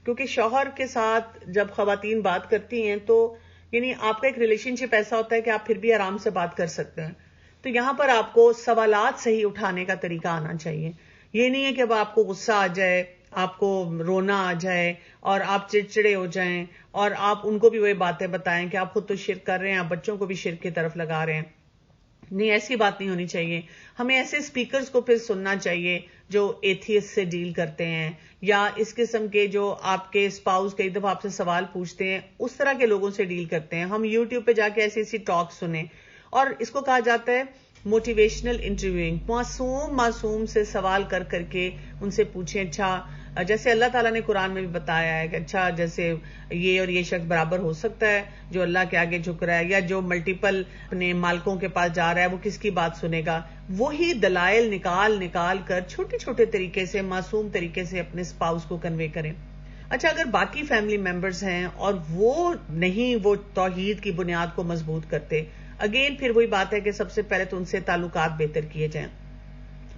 کیونکہ شوہر کے ساتھ جب خواتین بات کرتی ہیں تو یعنی آپ کا ایک ریلیشن شپ ایسا ہوتا ہے کہ آپ پھر بھی آرام سے بات کر سکتے ہیں. تو یہاں پر آپ کو سوالات صحیح اٹھانے کا طریقہ آنا چاہیے. یہ نہیں ہے کہ اب آپ کو غصہ آ جائے, آپ کو رونا آ جائے اور آپ چڑچڑے ہو جائیں اور آپ ان کو بھی وہی باتیں بتائیں کہ آپ خود تو شرک کر رہے ہیں, آپ بچوں کو بھی شرک کی طرف لگا رہے ہیں. نہیں, ایسی بات نہیں ہونی چاہیے. ہمیں ایسے اسپیکرز کو پھر سننا چاہیے جو ایتھیسٹ سے ڈیل کرتے ہیں یا اس قسم کے جو آپ کے اسپاؤس کئی دفعہ آپ سے سوال پوچھتے ہیں, اس طرح کے لوگوں سے ڈیل کرتے ہیں. ہم یوٹیوب پہ جا کے ایسی ایسی ٹاک سنیں, اور اس کو کہا جاتا ہے موٹیویشنل انٹرویوئنگ. معصوم سے سوال کر کر کے ان سے پوچھیں, اچھا جیسے اللہ تعالیٰ نے قرآن میں بھی بتایا ہے کہ اچھا جیسے یہ اور یہ شخص برابر ہو سکتا ہے جو اللہ کے آگے جھک رہا ہے, یا جو ملٹیپل اپنے مالکوں کے پاس جا رہا ہے وہ کس کی بات سنے گا. وہی دلائل نکال کر چھوٹے چھوٹے طریقے سے, معصوم طریقے سے اپنے اسپاؤس کو کنوے کریں. اچھا, اگر باقی فیملی ممبرز ہیں اور وہ توحید کی بنیاد کو مضبوط کرتے, اگین پھر وہی بات ہے کہ سب سے پہلے تو ان سے تعلقات بہتر کیے جائیں.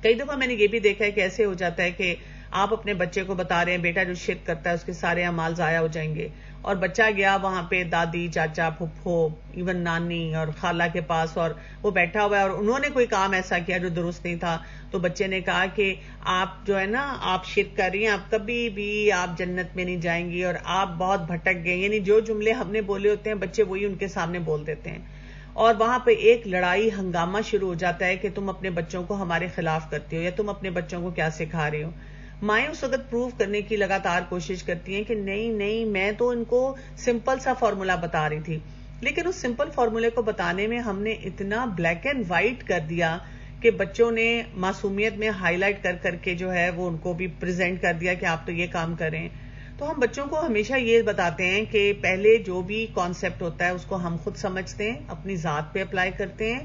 کئی دفعہ میں نے یہ بھی دیکھا ہے کہ ایسے ہو جاتا ہے کہ آپ اپنے بچے کو بتا رہے ہیں بیٹا جو شرک کرتا ہے اس کے سارے اعمال ضائع ہو جائیں گے, اور بچہ گیا وہاں پہ دادی, چاچا, پھپھو, ایون نانی اور خالہ کے پاس, اور وہ بیٹھا ہوا ہے اور انہوں نے کوئی کام ایسا کیا جو درست نہیں تھا, تو بچے نے کہا کہ آپ جو ہے نا آپ شرک کر رہی ہیں, آپ کبھی بھی آپ جنت میں نہیں جائیں گی اور آپ بہت بھٹک گئے. یعنی جو جملے ہم نے بولے ہوتے ہیں بچے وہی ان کے سامنے بول دیتے ہیں, اور وہاں پہ ایک لڑائی ہنگامہ شروع ہو جاتا ہے کہ تم اپنے بچوں کو ہمارے خلاف کرتے ہو یا تم اپنے بچوں کو کیا سکھا رہے ہو. مائیں اس وقت پروف کرنے کی لگاتار کوشش کرتی ہیں کہ نہیں میں تو ان کو سمپل سا فارمولا بتا رہی تھی, لیکن اس سمپل فارمولے کو بتانے میں ہم نے اتنا بلیک اینڈ وائٹ کر دیا کہ بچوں نے معصومیت میں ہائی لائٹ کر کے جو ہے وہ ان کو بھی پریزنٹ کر دیا کہ آپ تو یہ کام کریں. تو ہم بچوں کو ہمیشہ یہ بتاتے ہیں کہ پہلے جو بھی کانسیپٹ ہوتا ہے اس کو ہم خود سمجھتے ہیں, اپنی ذات پہ اپلائی کرتے ہیں,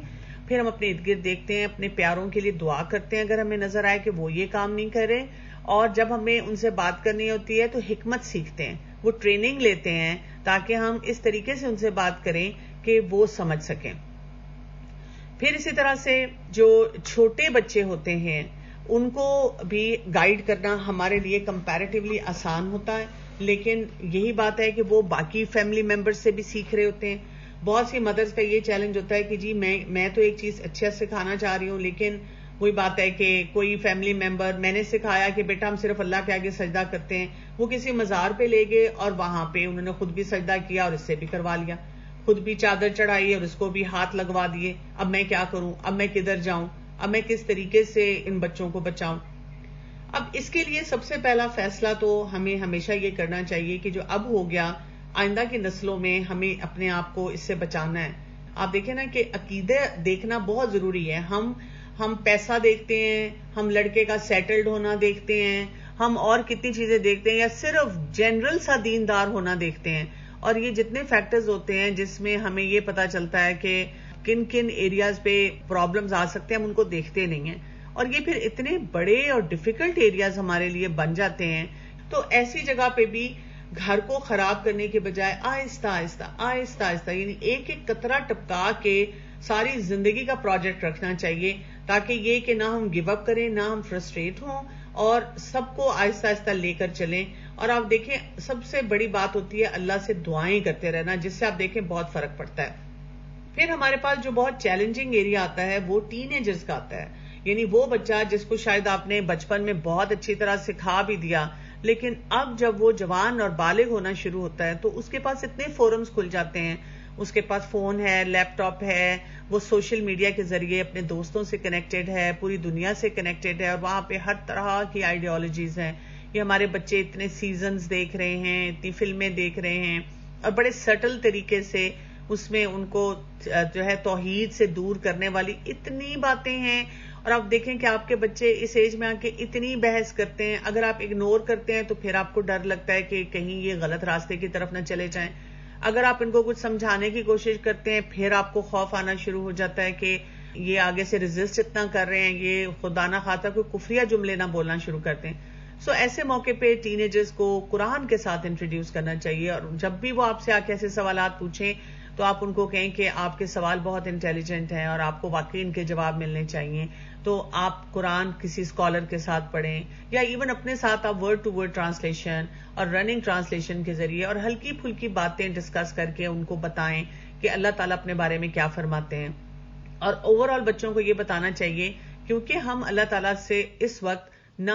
پھر ہم اپنے ارد گرد دیکھتے ہیں, اپنے پیاروں کے لیے دعا کرتے ہیں اگر ہمیں نظر آئے کہ وہ یہ کام نہیں کر رہے, اور جب ہمیں ان سے بات کرنی ہوتی ہے تو حکمت سیکھتے ہیں, وہ ٹریننگ لیتے ہیں تاکہ ہم اس طریقے سے ان سے بات کریں کہ وہ سمجھ سکیں. پھر اسی طرح سے جو چھوٹے بچے ہوتے ہیں ان کو بھی گائیڈ کرنا ہمارے لیے کمپیریٹیولی آسان ہوتا ہے, لیکن یہی بات ہے کہ وہ باقی فیملی ممبر سے بھی سیکھ رہے ہوتے ہیں. بہت سی مدرس کا یہ چیلنج ہوتا ہے کہ جی میں تو ایک چیز اچھا سکھانا چاہ رہی ہوں, لیکن وہی بات ہے کہ کوئی فیملی ممبر میں نے سکھایا کہ بیٹا ہم صرف اللہ کے آگے سجدہ کرتے ہیں, وہ کسی مزار پہ لے گئے اور وہاں پہ انہوں نے خود بھی سجدہ کیا اور اس سے بھی کروا لیا, خود بھی چادر چڑھائی اور اس کو بھی ہاتھ لگوا دیے. اب میں کیا کروں, اب میں کدھر جاؤں, اب میں کس طریقے سے ان بچوں کو بچاؤں. اب اس کے لیے سب سے پہلا فیصلہ تو ہمیں ہمیشہ یہ کرنا چاہیے کہ جو اب ہو گیا آئندہ کی نسلوں میں ہمیں اپنے آپ کو اس سے بچانا ہے. آپ دیکھیں نا کہ عقیدہ دیکھنا بہت ضروری ہے. ہم پیسہ دیکھتے ہیں, ہم لڑکے کا سیٹلڈ ہونا دیکھتے ہیں, ہم اور کتنی چیزیں دیکھتے ہیں, یا صرف جنرل سا دیندار ہونا دیکھتے ہیں, اور یہ جتنے فیکٹرز ہوتے ہیں جس میں ہمیں یہ پتا چلتا ہے کہ کن کن ایریاز پہ پرابلمز آ سکتے ہیں ہم ان کو دیکھتے نہیں ہیں, اور یہ پھر اتنے بڑے اور ڈیفیکلٹ ایریاز ہمارے لیے بن جاتے ہیں. تو ایسی جگہ پہ بھی گھر کو خراب کرنے کے بجائے آہستہ آہستہ یعنی ایک ایک قطرہ ٹپکا کے ساری زندگی کا پروجیکٹ رکھنا چاہیے, تاکہ یہ کہ نہ ہم گیو اپ کریں, نہ ہم فرسٹریٹ ہوں, اور سب کو آہستہ آہستہ لے کر چلیں. اور آپ دیکھیں سب سے بڑی بات ہوتی ہے اللہ سے دعائیں کرتے رہنا, جس سے آپ دیکھیں بہت فرق پڑتا ہے. پھر ہمارے پاس جو بہت چیلنجنگ ایریا آتا ہے وہ ٹین ایجرز کا آتا ہے, یعنی وہ بچہ جس کو شاید آپ نے بچپن میں بہت اچھی طرح سکھا بھی دیا, لیکن اب جب وہ جوان اور بالغ ہونا شروع ہوتا ہے تو اس کے پاس اتنے فورمز کھل جاتے ہیں, اس کے پاس فون ہے, لیپ ٹاپ ہے, وہ سوشل میڈیا کے ذریعے اپنے دوستوں سے کنیکٹڈ ہے, پوری دنیا سے کنیکٹڈ ہے, اور وہاں پہ ہر طرح کی آئیڈیالوجیز ہیں. یہ ہمارے بچے اتنے سیزنز دیکھ رہے ہیں, اتنی فلمیں دیکھ رہے ہیں, اور بڑے سٹل طریقے سے اس میں ان کو جو ہے توحید سے دور کرنے والی اتنی باتیں ہیں. اور آپ دیکھیں کہ آپ کے بچے اس ایج میں آ کے اتنی بحث کرتے ہیں, اگر آپ اگنور کرتے ہیں تو پھر آپ کو ڈر لگتا ہے کہ کہیں یہ غلط راستے کی طرف نہ چلے جائیں. اگر آپ ان کو کچھ سمجھانے کی کوشش کرتے ہیں پھر آپ کو خوف آنا شروع ہو جاتا ہے کہ یہ آگے سے ریزسٹ اتنا کر رہے ہیں, یہ خدا نہ خواستہ کوئی کفریہ جملے نہ بولنا شروع کرتے ہیں. سو ایسے موقع پہ ٹین ایجرز کو قرآن کے ساتھ انٹروڈیوس کرنا چاہیے, اور جب بھی وہ آپ سے آ کے ایسے سوالات پوچھیں تو آپ ان کو کہیں کہ آپ کے سوال بہت انٹیلیجنٹ ہیں اور آپ کو واقعی ان کے جواب ملنے چاہیے، تو آپ قرآن کسی اسکالر کے ساتھ پڑھیں، یا ایون اپنے ساتھ آپ ورڈ ٹو ورڈ ٹرانسلیشن اور رننگ ٹرانسلیشن کے ذریعے اور ہلکی پھلکی باتیں ڈسکس کر کے ان کو بتائیں کہ اللہ تعالیٰ اپنے بارے میں کیا فرماتے ہیں. اور اوور آل بچوں کو یہ بتانا چاہیے، کیونکہ ہم اللہ تعالیٰ سے اس وقت نہ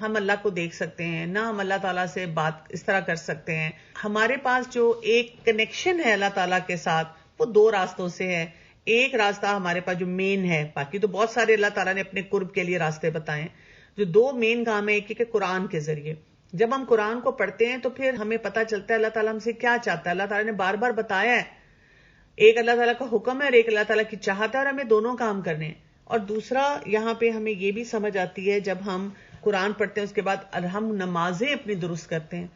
ہم اللہ کو دیکھ سکتے ہیں، نہ ہم اللہ تعالیٰ سے بات اس طرح کر سکتے ہیں. ہمارے پاس جو ایک کنیکشن ہے اللہ تعالیٰ کے ساتھ وہ دو راستوں سے ہے. ایک راستہ ہمارے پاس جو مین ہے، باقی تو بہت سارے اللہ تعالیٰ نے اپنے قرب کے لیے راستے بتائے ہیں. جو دو مین کام ہے، ایک کہ قرآن کے ذریعے جب ہم قرآن کو پڑھتے ہیں تو پھر ہمیں پتہ چلتا ہے اللہ تعالیٰ ہم سے کیا چاہتا ہے. اللہ تعالیٰ نے بار بار بتایا ہے، ایک اللہ تعالیٰ کا حکم ہے اور ایک اللہ تعالیٰ کی چاہت ہے، اور ہمیں دونوں کام کرنے ہیں. اور دوسرا یہاں پہ ہمیں یہ بھی سمجھ آتی ہے، جب ہم قرآن پڑھتے ہیں اس کے بعد ہم نمازیں اپنی درست کرتے ہیں،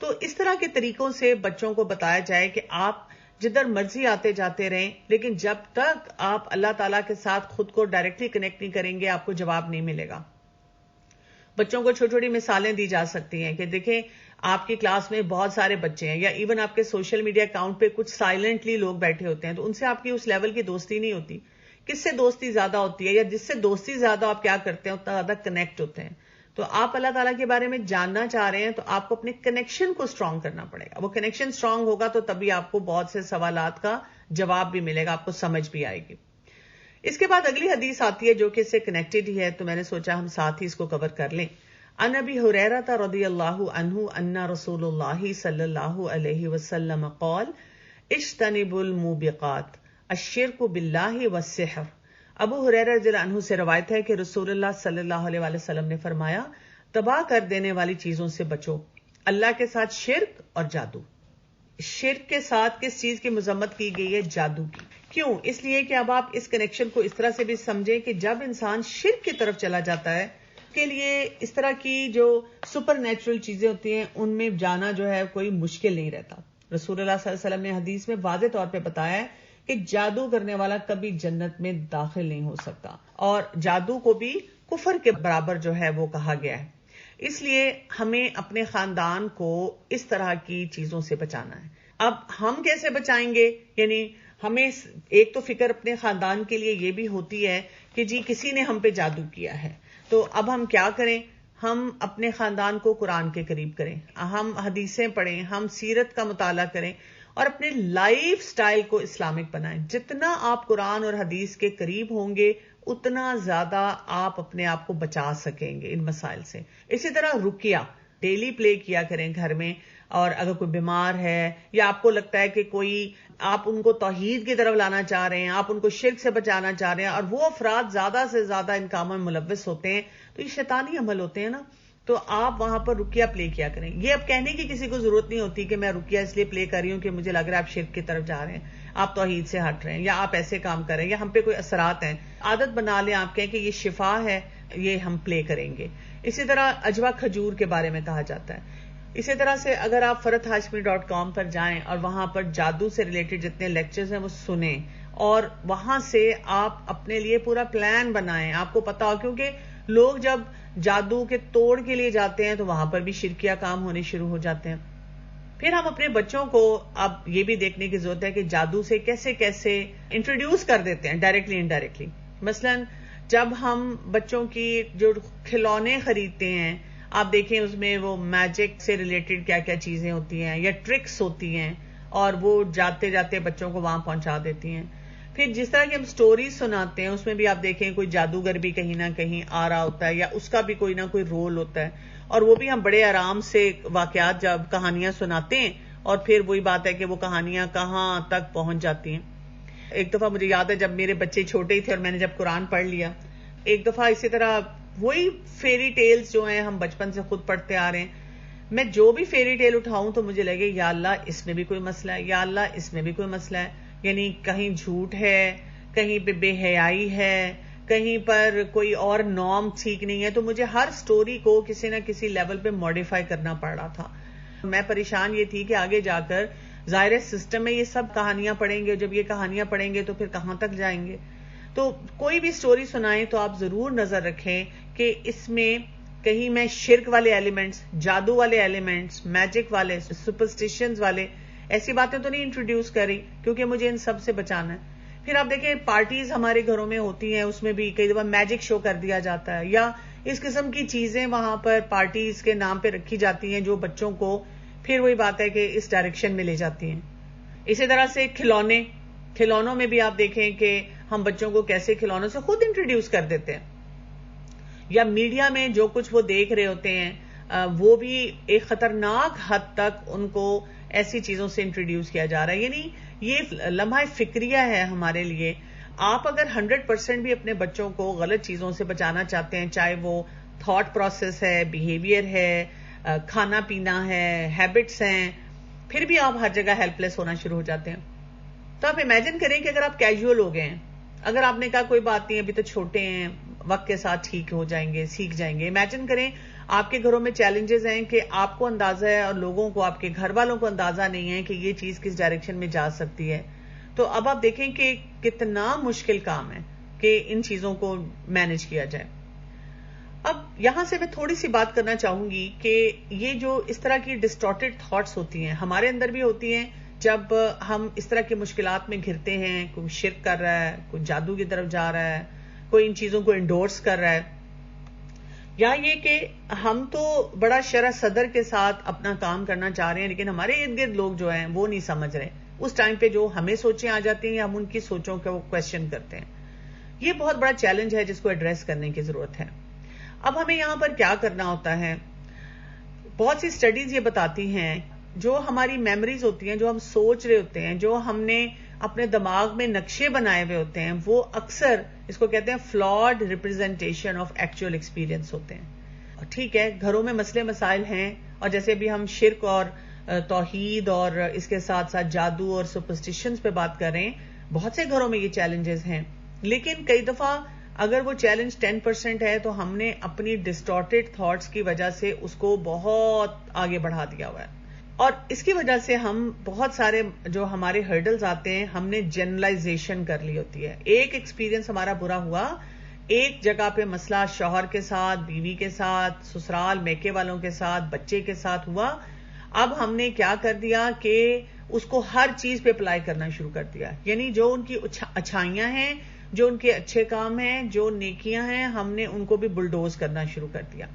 تو اس طرح کے طریقوں سے بچوں کو بتایا جائے کہ آپ جدھر مرضی آتے جاتے رہیں، لیکن جب تک آپ اللہ تعالیٰ کے ساتھ خود کو ڈائریکٹلی کنیکٹ نہیں کریں گے آپ کو جواب نہیں ملے گا. بچوں کو چھوٹی چھوٹی مثالیں دی جا سکتی ہیں کہ دیکھیں آپ کی کلاس میں بہت سارے بچے ہیں، یا ایون آپ کے سوشل میڈیا اکاؤنٹ پہ کچھ سائلنٹلی لوگ بیٹھے ہوتے ہیں، تو ان سے آپ کی اس لیول کی دوستی نہیں ہوتی. کس سے دوستی زیادہ ہوتی ہے، یا جس سے دوستی زیادہ آپ کیا کرتے ہیں اتنا زیادہ کنیکٹ ہوتے ہیں. تو آپ اللہ تعالیٰ کے بارے میں جاننا چاہ رہے ہیں تو آپ کو اپنے کنیکشن کو اسٹرانگ کرنا پڑے گا. وہ کنیکشن اسٹرانگ ہوگا تو تبھی آپ کو بہت سے سوالات کا جواب بھی ملے گا، آپ کو سمجھ بھی آئے گی. اس کے بعد اگلی حدیث آتی ہے جو کہ اس سے کنیکٹڈ ہی ہے، تو میں نے سوچا ہم ساتھ ہی اس کو کور کر لیں. عن ابی ہریرہ رضی اللہ عنہ ان رسول اللہ صلی اللہ علیہ وسلم قال اجتنبوا الموبقات الشرک باللہ والسحر. ابو ہریرہ رضی اللہ عنہ سے روایت ہے کہ رسول اللہ صلی اللہ علیہ وسلم نے فرمایا، تباہ کر دینے والی چیزوں سے بچو، اللہ کے ساتھ شرک اور جادو. شرک کے ساتھ کس چیز کی مذمت کی گئی ہے؟ جادو کی. کیوں؟ اس لیے کہ اب آپ اس کنیکشن کو اس طرح سے بھی سمجھیں کہ جب انسان شرک کی طرف چلا جاتا ہے کے لیے اس طرح کی جو سپر نیچرل چیزیں ہوتی ہیں ان میں جانا جو ہے کوئی مشکل نہیں رہتا. رسول اللہ صلی اللہ علیہ وسلم نے حدیث میں واضح طور پہ بتایا ہے کہ جادو کرنے والا کبھی جنت میں داخل نہیں ہو سکتا، اور جادو کو بھی کفر کے برابر جو ہے وہ کہا گیا ہے. اس لیے ہمیں اپنے خاندان کو اس طرح کی چیزوں سے بچانا ہے. اب ہم کیسے بچائیں گے؟ یعنی ہمیں ایک تو فکر اپنے خاندان کے لیے یہ بھی ہوتی ہے کہ جی کسی نے ہم پہ جادو کیا ہے، تو اب ہم کیا کریں؟ ہم اپنے خاندان کو قرآن کے قریب کریں، ہم حدیثیں پڑھیں، ہم سیرت کا مطالعہ کریں اور اپنے لائف سٹائل کو اسلامک بنائیں. جتنا آپ قرآن اور حدیث کے قریب ہوں گے اتنا زیادہ آپ اپنے آپ کو بچا سکیں گے ان مسائل سے. اسی طرح رقیہ ڈیلی پلے کیا کریں گھر میں، اور اگر کوئی بیمار ہے یا آپ کو لگتا ہے کہ کوئی آپ ان کو توحید کی طرف لانا چاہ رہے ہیں، آپ ان کو شرک سے بچانا چاہ رہے ہیں، اور وہ افراد زیادہ سے زیادہ ان کاموں میں ملوث ہوتے ہیں، تو یہ شیطانی عمل ہوتے ہیں نا، تو آپ وہاں پر رقیہ پلے کیا کریں. یہ اب کہنے کی کسی کو ضرورت نہیں ہوتی کہ میں رقیہ اس لیے پلے کر رہی ہوں کہ مجھے لگ رہا ہے آپ شرک کی طرف جا رہے ہیں، آپ توحید سے ہٹ رہے ہیں، یا آپ ایسے کام کر رہے ہیں، یا ہم پہ کوئی اثرات ہیں. عادت بنا لیں، آپ کہیں کہ یہ شفا ہے، یہ ہم پلے کریں گے. اسی طرح اجوا کھجور کے بارے میں کہا جاتا ہے. اسی طرح سے اگر آپ فرحتہاشمی.com پر جائیں اور وہاں پر جادو سے ریلیٹڈ جتنے لیکچرز ہیں وہ سنیں، اور وہاں سے آپ اپنے لیے پورا پلان بنائیں. آپ کو پتا ہو، کیونکہ لوگ جب جادو کے توڑ کے لیے جاتے ہیں تو وہاں پر بھی شرکیہ کام ہونے شروع ہو جاتے ہیں. پھر ہم اپنے بچوں کو اب یہ بھی دیکھنے کی ضرورت ہے کہ جادو سے کیسے کیسے انٹروڈیوس کر دیتے ہیں، ڈائریکٹلی انڈائریکٹلی. مثلاً جب ہم بچوں کی جو کھلونے خریدتے ہیں، آپ دیکھیں اس میں وہ میجک سے ریلیٹڈ کیا کیا چیزیں ہوتی ہیں یا ٹرکس ہوتی ہیں، اور وہ جاتے جاتے بچوں کو وہاں پہنچا دیتی ہیں. پھر جس طرح کی ہم سٹوریز سناتے ہیں اس میں بھی آپ دیکھیں کوئی جادوگر بھی کہیں نہ کہیں آ رہا ہوتا ہے، یا اس کا بھی کوئی نہ کوئی رول ہوتا ہے، اور وہ بھی ہم بڑے آرام سے واقعات جب کہانیاں سناتے ہیں، اور پھر وہی بات ہے کہ وہ کہانیاں کہاں تک پہنچ جاتی ہیں. ایک دفعہ مجھے یاد ہے جب میرے بچے چھوٹے ہی تھے اور میں نے جب قرآن پڑھ لیا، ایک دفعہ اسی طرح وہی فیری ٹیلز جو ہیں ہم بچپن سے خود پڑھتے آ رہے ہیں، میں جو بھی فیری ٹیل اٹھاؤں تو مجھے لگے یا اللہ اس میں بھی کوئی مسئلہ ہے، یا اللہ اس میں بھی کوئی مسئلہ ہے. یعنی کہیں جھوٹ ہے، کہیں پہ بے حیائی ہے، کہیں پر کوئی اور نارم ٹھیک نہیں ہے. تو مجھے ہر سٹوری کو کسی نہ کسی لیول پہ ماڈیفائی کرنا پڑ رہا تھا. میں پریشان یہ تھی کہ آگے جا کر ظاہر سسٹم میں یہ سب کہانیاں پڑھیں گے، جب یہ کہانیاں پڑھیں گے تو پھر کہاں تک جائیں گے. تو کوئی بھی سٹوری سنائیں تو آپ ضرور نظر رکھیں کہ اس میں کہیں میں شرک والے ایلیمنٹس، جادو والے ایلیمنٹس، میجک والے، سپرسٹیشنز والے ایسی باتیں تو نہیں انٹروڈیوس کر رہی کیونکہ مجھے ان سب سے بچانا ہے. پھر آپ دیکھیں پارٹیز ہمارے گھروں میں ہوتی ہیں, اس میں بھی کئی دفعہ میجک شو کر دیا جاتا ہے یا اس قسم کی چیزیں وہاں پر پارٹیز کے نام پہ رکھی جاتی ہیں جو بچوں کو پھر وہی بات ہے کہ اس ڈائریکشن میں لے جاتی ہیں. اسی طرح سے کھلونوں میں بھی آپ دیکھیں کہ ہم بچوں کو کیسے کھلونوں سے خود انٹروڈیوس کر دیتے ہیں, یا میڈیا میں جو کچھ وہ دیکھ رہے ہوتے ہیں وہ بھی ایک خطرناک حد تک ان کو ایسی چیزوں سے انٹروڈیوس کیا جا رہا ہے. یعنی یہ لمحہ فکریہ ہے ہمارے لیے. آپ اگر 100% بھی اپنے بچوں کو غلط چیزوں سے بچانا چاہتے ہیں, چاہے وہ تھاٹ پروسیس ہے, بیہیویئر ہے, کھانا پینا ہے, ہیبٹس ہیں, پھر بھی آپ ہر جگہ ہیلپ لیس ہونا شروع ہو جاتے ہیں. تو آپ امیجن کریں کہ اگر آپ کیجول ہو گئے ہیں, اگر آپ نے کہا کوئی بات نہیں ابھی تو چھوٹے ہیں, وقت کے ساتھ ٹھیک ہو جائیں گے, سیکھ جائیں گے. امیجن کریں آپ کے گھروں میں چیلنجز ہیں کہ آپ کو اندازہ ہے اور لوگوں کو, آپ کے گھر والوں کو اندازہ نہیں ہے کہ یہ چیز کس ڈائریکشن میں جا سکتی ہے. تو اب آپ دیکھیں کہ کتنا مشکل کام ہے کہ ان چیزوں کو مینج کیا جائے. اب یہاں سے میں تھوڑی سی بات کرنا چاہوں گی کہ یہ جو اس طرح کی ڈسٹارٹیڈ تھاٹس ہوتی ہیں ہمارے اندر بھی ہوتی ہیں جب ہم اس طرح کی مشکلات میں گھرتے ہیں. کوئی شرک کر رہا ہے, کوئی جادو کی طرف جا رہا ہے, کوئی ان چیزوں کو انڈورس کر رہا ہے, یا یہ کہ ہم تو بڑا شرح صدر کے ساتھ اپنا کام کرنا چاہ رہے ہیں لیکن ہمارے ارد گرد لوگ جو ہیں وہ نہیں سمجھ رہے. اس ٹائم پہ جو ہمیں سوچیں آ جاتی ہیں یا ہم ان کی سوچوں کا وہ کوشچن کرتے ہیں. یہ بہت بڑا چیلنج ہے جس کو ایڈریس کرنے کی ضرورت ہے. اب ہمیں یہاں پر کیا کرنا ہوتا ہے, بہت سی اسٹڈیز یہ بتاتی ہیں جو ہماری میموریز ہوتی ہیں, جو ہم سوچ رہے ہوتے ہیں, جو ہم نے اپنے دماغ میں نقشے بنائے ہوئے ہوتے ہیں, وہ اکثر اس کو کہتے ہیں flawed representation of actual experience ہوتے ہیں. ٹھیک ہے, گھروں میں مسئلے مسائل ہیں, اور جیسے بھی ہم شرک اور توحید اور اس کے ساتھ ساتھ جادو اور سپرسٹیشنز پہ بات کر رہے ہیں, بہت سے گھروں میں یہ چیلنجز ہیں. لیکن کئی دفعہ اگر وہ چیلنج 10% ہے تو ہم نے اپنی ڈسٹارٹیڈ تھاٹس کی وجہ سے اس کو بہت آگے بڑھا دیا ہوا ہے, اور اس کی وجہ سے ہم بہت سارے جو ہمارے ہرڈلز آتے ہیں ہم نے جنرلائزیشن کر لی ہوتی ہے. ایک ایکسپیرینس ہمارا برا ہوا, ایک جگہ پہ مسئلہ شوہر کے ساتھ, بیوی کے ساتھ, سسرال میکے والوں کے ساتھ, بچے کے ساتھ ہوا, اب ہم نے کیا کر دیا کہ اس کو ہر چیز پہ اپلائی کرنا شروع کر دیا. یعنی جو ان کی اچھائیاں ہیں, جو ان کے اچھے کام ہیں, جو نیکیاں ہیں, ہم نے ان کو بھی بلڈوز کرنا شروع کر دیا.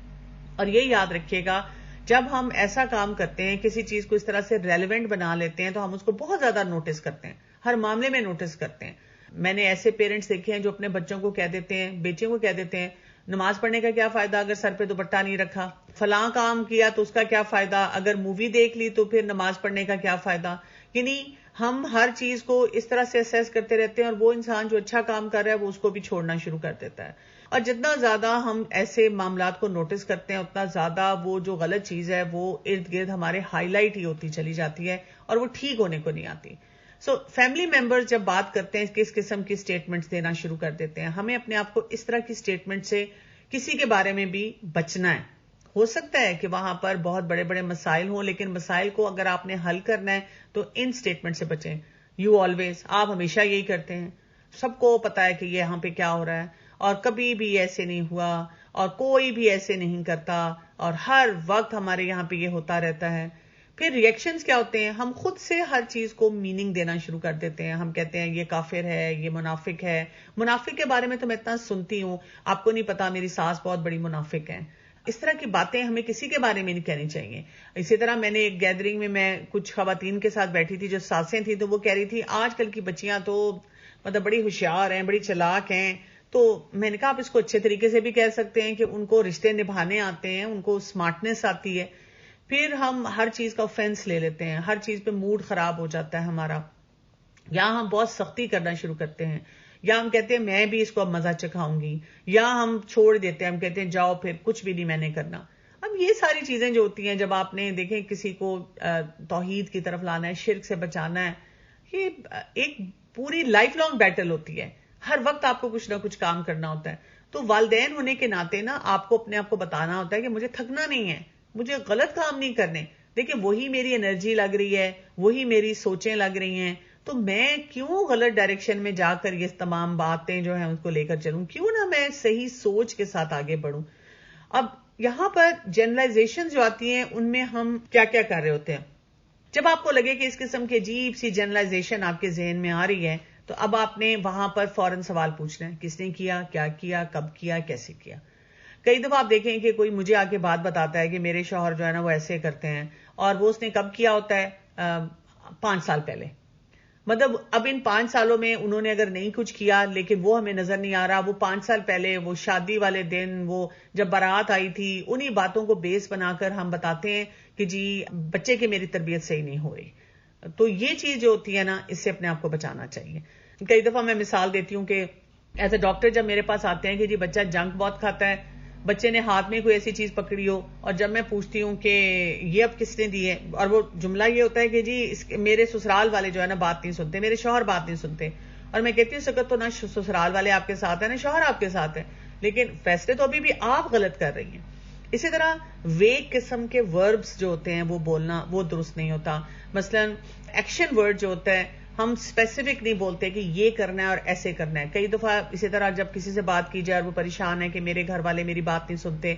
اور یہ یاد رکھیے گا جب ہم ایسا کام کرتے ہیں, کسی چیز کو اس طرح سے ریلیونٹ بنا لیتے ہیں تو ہم اس کو بہت زیادہ نوٹس کرتے ہیں, ہر معاملے میں نوٹس کرتے ہیں. میں نے ایسے پیرنٹس دیکھے ہیں جو اپنے بچوں کو کہہ دیتے ہیں, بیٹیوں کو کہہ دیتے ہیں, نماز پڑھنے کا کیا فائدہ اگر سر پہ دوپٹہ نہیں رکھا, فلاں کام کیا تو اس کا کیا فائدہ, اگر مووی دیکھ لی تو پھر نماز پڑھنے کا کیا فائدہ. یعنی ہم ہر چیز کو اس طرح سے اسیس کرتے رہتے ہیں, اور وہ انسان جو اچھا کام کر رہا ہے وہ اس کو بھی چھوڑنا شروع کر دیتا ہے. اور جتنا زیادہ ہم ایسے معاملات کو نوٹس کرتے ہیں اتنا زیادہ وہ جو غلط چیز ہے وہ ارد گرد ہمارے ہائی لائٹ ہی ہوتی چلی جاتی ہے اور وہ ٹھیک ہونے کو نہیں آتی. سو فیملی ممبرز جب بات کرتے ہیں کس قسم کی سٹیٹمنٹس دینا شروع کر دیتے ہیں, ہمیں اپنے آپ کو اس طرح کی سٹیٹمنٹ سے کسی کے بارے میں بھی بچنا ہے. ہو سکتا ہے کہ وہاں پر بہت بڑے بڑے مسائل ہوں, لیکن مسائل کو اگر آپ نے حل کرنا ہے تو ان سٹیٹمنٹ سے بچیں. یو آلویز, آپ ہمیشہ یہی کرتے ہیں, سب کو پتا ہے کہ یہ یہاں پہ کیا ہو رہا ہے, اور کبھی بھی ایسے نہیں ہوا, اور کوئی بھی ایسے نہیں کرتا, اور ہر وقت ہمارے یہاں پہ یہ ہوتا رہتا ہے. پھر ریئیکشنز کیا ہوتے ہیں, ہم خود سے ہر چیز کو میننگ دینا شروع کر دیتے ہیں. ہم کہتے ہیں یہ کافر ہے, یہ منافق ہے. منافق کے بارے میں تو میں اتنا سنتی ہوں, آپ کو نہیں پتا میری ساس بہت بڑی منافق ہے. اس طرح کی باتیں ہمیں کسی کے بارے میں نہیں کہنی چاہیے. اسی طرح میں نے ایک گیدرنگ میں کچھ خواتین کے ساتھ بیٹھی تھی جو ساسیں تھیں, تو وہ کہہ رہی تھی آج کل کی بچیاں تو مطلب بڑی ہوشیار ہیں, بڑی چلاک ہیں. تو میں نے کہا آپ اس کو اچھے طریقے سے بھی کہہ سکتے ہیں کہ ان کو رشتے نبھانے آتے ہیں, ان کو اسمارٹنیس آتی ہے. پھر ہم ہر چیز کا آفینس لے لیتے ہیں, ہر چیز پہ موڈ خراب ہو جاتا ہے ہمارا, یا ہم بہت سختی کرنا شروع کرتے ہیں, یا ہم کہتے ہیں میں بھی اس کو اب مزہ چکھاؤں گی, یا ہم چھوڑ دیتے ہیں, ہم کہتے ہیں جاؤ پھر کچھ بھی نہیں میں نے کرنا. اب یہ ساری چیزیں جو ہوتی ہیں, جب آپ نے دیکھیں کسی کو توحید کی طرف لانا ہے, شرک سے بچانا ہے, یہ ایک پوری لائف لانگ بیٹل ہوتی ہے. ہر وقت آپ کو کچھ نہ کچھ کام کرنا ہوتا ہے. تو والدین ہونے کے ناطے نا آپ کو اپنے آپ کو بتانا ہوتا ہے کہ مجھے تھکنا نہیں ہے, مجھے غلط کام نہیں کرنے. دیکھیں وہی میری انرجی لگ رہی ہے, وہی میری سوچیں لگ رہی ہیں, تو میں کیوں غلط ڈائریکشن میں جا کر یہ تمام باتیں جو ہیں ان کو لے کر چلوں, کیوں نہ میں صحیح سوچ کے ساتھ آگے بڑھوں. اب یہاں پر جنرلائزیشن جو آتی ہیں ان میں ہم کیا کیا کر رہے ہوتے ہیں. جب آپ کو لگے کہ اس قسم کی عجیب سی جنرلائزیشن آپ کے ذہن میں آ رہی ہے تو اب آپ نے وہاں پر فوراً سوال پوچھنا ہے، کس نے کیا، کیا کیا، کب کیا، کیسے کیا. کئی دفعہ آپ دیکھیں کہ کوئی مجھے آ کے بات بتاتا ہے کہ میرے شوہر جو ہے نا وہ ایسے کرتے ہیں، اور وہ اس نے کب کیا ہوتا ہے 5 سال پہلے. مطلب اب ان 5 سالوں میں انہوں نے اگر نہیں کچھ کیا لیکن وہ ہمیں نظر نہیں آ رہا، وہ 5 سال پہلے وہ شادی والے دن وہ جب بارات آئی تھی انہی باتوں کو بیس بنا کر ہم بتاتے ہیں کہ جی بچے کی میری تربیت صحیح نہیں ہو رہی. تو یہ چیز جو ہوتی ہے نا، اس سے اپنے آپ کو بچانا چاہیے. کئی دفعہ میں مثال دیتی ہوں کہ ایز اے ڈاکٹر جب میرے پاس آتے ہیں کہ جی بچہ جنک بہت کھاتا ہے، بچے نے ہاتھ میں کوئی ایسی چیز پکڑی ہو، اور جب میں پوچھتی ہوں کہ یہ اب کس نے دی ہے، اور وہ جملہ یہ ہوتا ہے کہ جی میرے سسرال والے جو ہے نا بات نہیں سنتے، میرے شوہر بات نہیں سنتے. اور میں کہتی ہوں سکت تو نہ سسرال والے آپ کے ساتھ ہیں نہ شوہر آپ کے ساتھ ہیں، لیکن فیصلے تو ابھی بھی آپ غلط کر رہی ہیں. اسی طرح ویگ قسم کے وربز جو ہوتے ہیں وہ بولنا وہ درست نہیں ہوتا. مثلا ایکشن ورڈ جو ہوتا ہے ہم اسپیسیفک نہیں بولتے کہ یہ کرنا ہے اور ایسے کرنا ہے. کئی دفعہ اسی طرح جب کسی سے بات کی جائے اور وہ پریشان ہے کہ میرے گھر والے میری بات نہیں سنتے،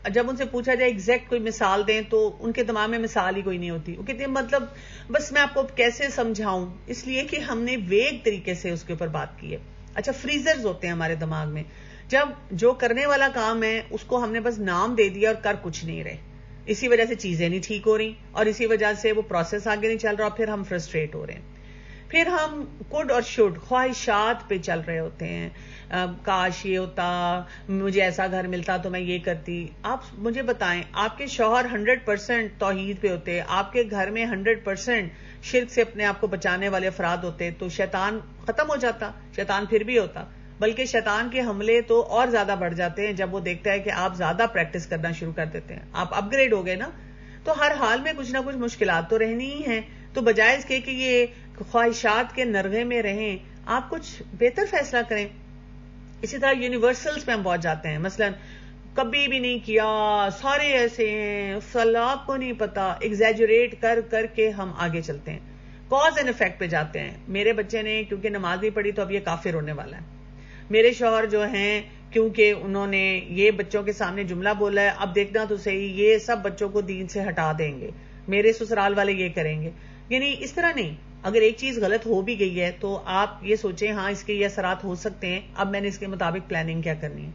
جب ان سے پوچھا جائے ایگزیکٹ کوئی مثال دیں تو ان کے دماغ میں مثال ہی کوئی نہیں ہوتی. وہ کہتے ہیں مطلب بس میں آپ کو کیسے سمجھاؤں، اس لیے کہ ہم نے ویگ طریقے سے اس کے اوپر بات کی ہے. اچھا فریزرز ہوتے ہیں ہمارے دماغ میں، جب جو کرنے والا کام ہے اس کو ہم نے بس نام دے دیا اور کر کچھ نہیں رہے، اسی وجہ سے چیزیں نہیں ٹھیک ہو رہی اور اسی وجہ سے وہ پروسیس آگے نہیں چل رہا، پھر ہم فرسٹریٹ ہو رہے ہیں. پھر ہم کوڈ اور شوڈ خواہشات پہ چل رہے ہوتے ہیں. کاش یہ ہوتا، مجھے ایسا گھر ملتا تو میں یہ کرتی. آپ مجھے بتائیں آپ کے شوہر 100% توحید پہ ہوتے، آپ کے گھر میں 100% شرک سے اپنے آپ کو بچانے والے افراد ہوتے تو شیطان ختم ہو جاتا؟ شیطان پھر بھی ہوتا، بلکہ شیطان کے حملے تو اور زیادہ بڑھ جاتے ہیں جب وہ دیکھتا ہے کہ آپ زیادہ پریکٹس کرنا شروع کر دیتے ہیں، آپ اپ گریڈ ہو گئے نا. تو ہر حال میں کچھ نہ کچھ مشکلات تو رہنی ہی ہیں. تو بجائے اس کے کہ یہ خواہشات کے نرغے میں رہیں، آپ کچھ بہتر فیصلہ کریں. اسی طرح یونیورسلز پہ ہم پہنچ جاتے ہیں، مثلا کبھی بھی نہیں کیا، سارے ایسے ہیں، آپ کو نہیں پتا، ایگزیجریٹ کر کر کے ہم آگے چلتے ہیں. کاز اینڈ افیکٹ پہ جاتے ہیں. میرے بچے نے کیونکہ نماز نہیں پڑھی تو اب یہ کافر ہونے والا ہے. میرے شوہر جو ہیں کیونکہ انہوں نے یہ بچوں کے سامنے جملہ بولا ہے، اب دیکھنا تو صحیح یہ سب بچوں کو دین سے ہٹا دیں گے، میرے سسرال والے یہ کریں گے. یعنی اس طرح نہیں. اگر ایک چیز غلط ہو بھی گئی ہے تو آپ یہ سوچیں ہاں اس کے یہ اثرات ہو سکتے ہیں، اب میں نے اس کے مطابق پلاننگ کیا کرنی ہے.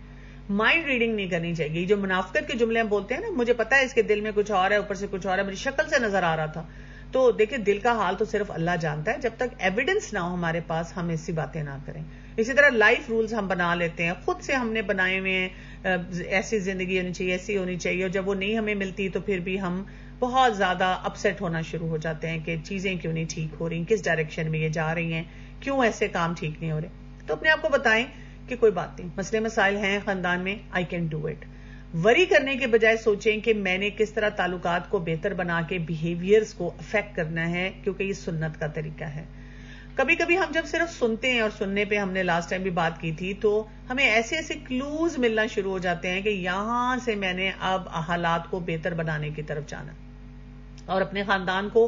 مائنڈ ریڈنگ نہیں کرنی چاہیے. جو منافقت کے جملے ہم بولتے ہیں نا، مجھے پتا ہے اس کے دل میں کچھ اور ہے، اوپر سے کچھ اور ہے، میری شکل سے نظر آ رہا تھا. تو دیکھیں دل کا حال تو صرف اللہ جانتا ہے. جب تک ایویڈنس نہ ہو ہمارے پاس ہم ایسی باتیں نہ کریں. اسی طرح لائف رولز ہم بنا لیتے ہیں، خود سے ہم نے بنائے ہوئے ہیں، ایسی زندگی ہونی چاہیے، ایسی ہونی چاہیے، اور جب وہ نہیں ہمیں ملتی تو پھر بھی ہم بہت زیادہ اپسیٹ ہونا شروع ہو جاتے ہیں کہ چیزیں کیوں نہیں ٹھیک ہو رہی، کس ڈائریکشن میں یہ جا رہی ہیں، کیوں ایسے کام ٹھیک نہیں ہو رہے. تو اپنے آپ کو بتائیں کہ کوئی بات نہیں، مسئلے مسائل ہیں خاندان میں، آئی کین ڈو اٹ. وری کرنے کے بجائے سوچیں کہ میں نے کس طرح تعلقات کو بہتر بنا کے بیہیویئرز کو افیکٹ کرنا ہے، کیونکہ یہ سنت کا طریقہ ہے. کبھی کبھی ہم جب صرف سنتے ہیں، اور سننے پہ ہم نے لاسٹ ٹائم بھی بات کی تھی، تو ہمیں ایسے ایسے کلوز ملنا شروع ہو جاتے ہیں کہ یہاں سے میں نے اب حالات کو بہتر بنانے کی طرف جانا، اور اپنے خاندان کو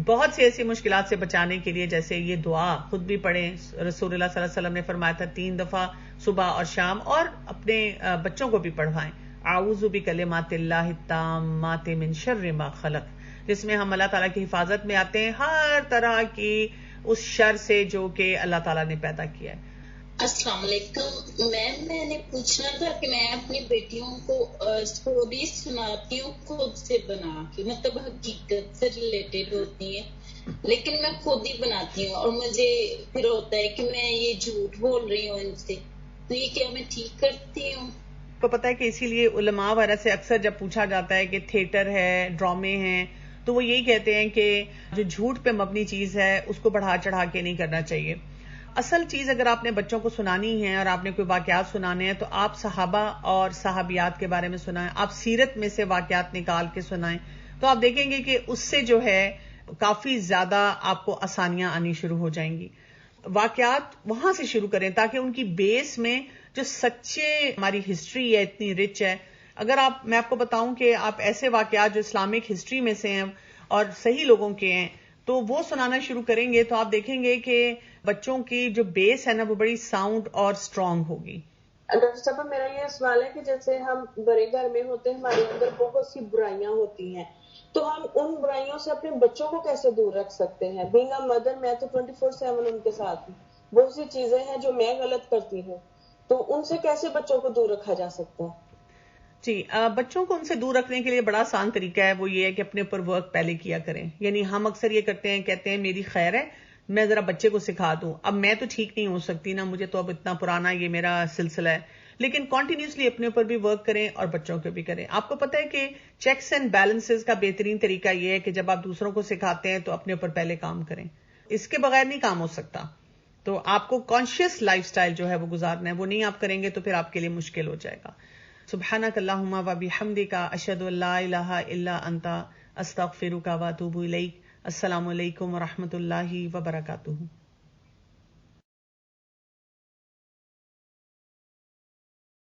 بہت سی ایسی مشکلات سے بچانے کے لیے جیسے یہ دعا خود بھی پڑھیں. رسول اللہ صلی اللہ علیہ وسلم نے فرمایا تھا 3 دفعہ صبح اور شام، اور اپنے بچوں کو بھی پڑھوائیں. اعوذ بکلمات اللہ التامات من شر ما خلق، جس میں ہم اللہ تعالیٰ کی حفاظت میں آتے ہیں ہر طرح کی اس شر سے جو کہ اللہ تعالیٰ نے پیدا کیا ہے. السلام علیکم میم، میں نے پوچھنا تھا کہ میں اپنی بیٹیوں کو اسٹوری سناتی ہوں خود سے بنا کے، مطلب حقیقت سے ریلیٹڈ ہوتی ہیں، لیکن میں خود ہی بناتی ہوں اور مجھے پھر ہوتا ہے کہ میں یہ جھوٹ بول رہی ہوں ان سے، تو یہ کیا میں ٹھیک کرتی ہوں؟ کو پتا ہے کہ اسی لیے علماء وغیرہ سے اکثر جب پوچھا جاتا ہے کہ تھیٹر ہے، ڈرامے ہیں، تو وہ یہی کہتے ہیں کہ جو جھوٹ پہ مبنی چیز ہے اس کو بڑھا چڑھا کے نہیں کرنا چاہیے. اصل چیز اگر آپ نے بچوں کو سنانی ہے اور آپ نے کوئی واقعات سنانے ہیں تو آپ صحابہ اور صحابیات کے بارے میں سنائیں، آپ سیرت میں سے واقعات نکال کے سنائیں، تو آپ دیکھیں گے کہ اس سے جو ہے کافی زیادہ آپ کو آسانیاں آنی شروع ہو جائیں گی. واقعات وہاں سے شروع کریں تاکہ ان کی بیس میں جو سچے ہماری ہسٹری ہے اتنی رچ ہے. اگر میں آپ کو بتاؤں کہ آپ ایسے واقعات جو اسلامک ہسٹری میں سے ہیں اور صحیح لوگوں کے ہیں تو وہ سنانا شروع کریں گے تو آپ دیکھیں گے کہ بچوں کی جو بیس ہے نا وہ بڑی ساؤنڈ اور اسٹرانگ ہوگی. ڈاکٹر صاحب میرا یہ سوال ہے کہ جیسے ہم بڑے گھر میں ہوتے ہیں، ہمارے اندر بہت سی برائیاں ہوتی ہیں، تو ہم ان برائیوں سے اپنے بچوں کو کیسے دور رکھ سکتے ہیں؟ بینگ اے مدر، میں تو 24/7 ان کے ساتھ ہوں. بہت سی چیزیں ہیں جو میں غلط کرتی ہوں، تو ان سے کیسے بچوں کو دور رکھا جا سکتا ہے؟ جی، بچوں کو ان سے دور رکھنے کے لیے بڑا آسان طریقہ ہے، وہ یہ ہے کہ اپنے اوپر ورک پہلے کیا کریں. یعنی ہم اکثر یہ کرتے ہیں، کہتے ہیں میری خیر ہے میں ذرا بچے کو سکھا دوں، اب میں تو ٹھیک نہیں ہو سکتی نا، مجھے تو اب اتنا پرانا یہ میرا سلسلہ ہے، لیکن کنٹینیوسلی اپنے اوپر بھی ورک کریں اور بچوں کو بھی کریں. آپ کو پتہ ہے کہ چیکس اینڈ بیلنسز کا بہترین طریقہ یہ ہے کہ جب آپ دوسروں کو سکھاتے ہیں تو اپنے اوپر پہلے کام کریں. اس کے بغیر نہیں کام ہو سکتا. تو آپ کو کانشیس لائف سٹائل جو ہے وہ گزارنا ہے، وہ نہیں آپ کریں گے تو پھر آپ کے لیے مشکل ہو جائے گا. سبحانک اللہم و بحمدک، اشہد ان لا الہ الا انت، استغفرک و اتوب الیک. السلام علیکم و رحمۃ اللہ وبرکاتہ.